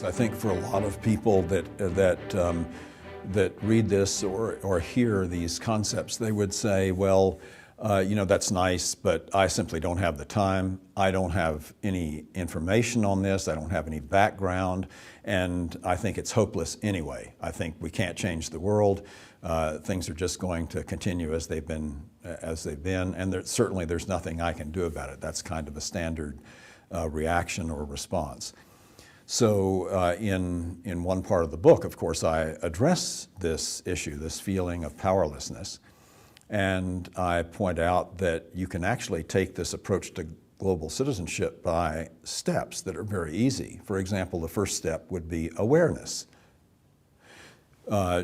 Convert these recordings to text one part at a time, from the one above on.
I think for a lot of people that read this or hear these concepts, they would say, well, that's nice, but I simply don't have the time. I don't have any information on this. I don't have any background, and I think it's hopeless anyway. I think we can't change the world. Things are just going to continue as they've been, and certainly there's nothing I can do about it. That's kind of a standard reaction or response. So in one part of the book, of course, I address this issue, this feeling of powerlessness, and I point out that you can actually take this approach to global citizenship by steps that are very easy. For example, the first step would be awareness.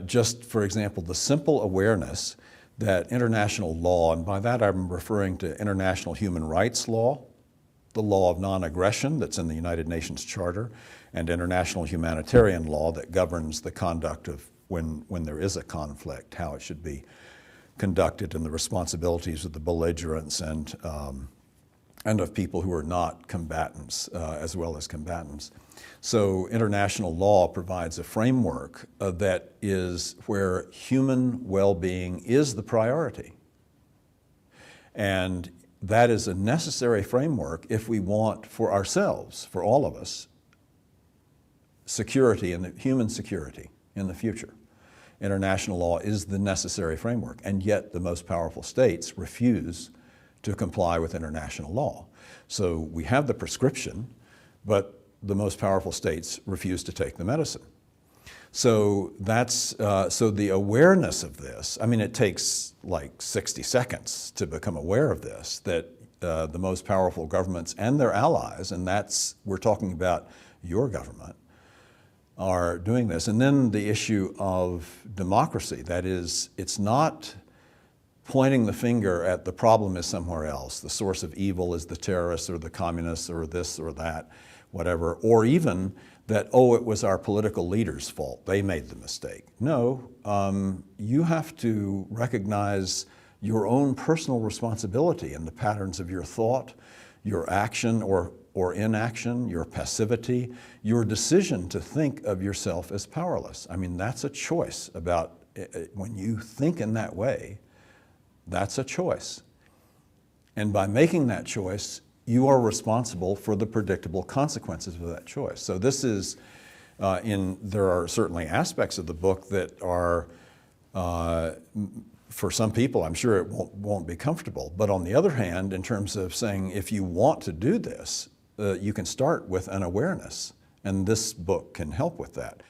Just, for example, the simple awareness that international law, and by that I'm referring to international human rights law, the law of non-aggression that's in the United Nations Charter, and international humanitarian law that governs the conduct of when there is a conflict, how it should be conducted, and the responsibilities of the belligerents and of people who are not combatants as well as combatants. So international law provides a framework that is where human well-being is the priority. And that is a necessary framework if we want for ourselves, for all of us, security and human security in the future. International law is the necessary framework, and yet the most powerful states refuse to comply with international law. So we have the prescription, but the most powerful states refuse to take the medicine. So that's so the awareness of this. I mean, it takes like 60 seconds to become aware of this, that the most powerful governments and their allies, and we're talking about your government, are doing this. And then the issue of democracy, that is, it's not pointing the finger at the problem is somewhere else. The source of evil is the terrorists or the communists or this or that, whatever, or even that, oh, it was our political leaders' fault. They made the mistake. No, you have to recognize your own personal responsibility in the patterns of your thought, your action or inaction, your passivity, your decision to think of yourself as powerless. I mean, that's a choice about, when you think in that way, that's a choice. And by making that choice, you are responsible for the predictable consequences of that choice. So this is, there are certainly aspects of the book that are, for some people, I'm sure it won't be comfortable. But on the other hand, in terms of saying, if you want to do this, you can start with an awareness. And this book can help with that.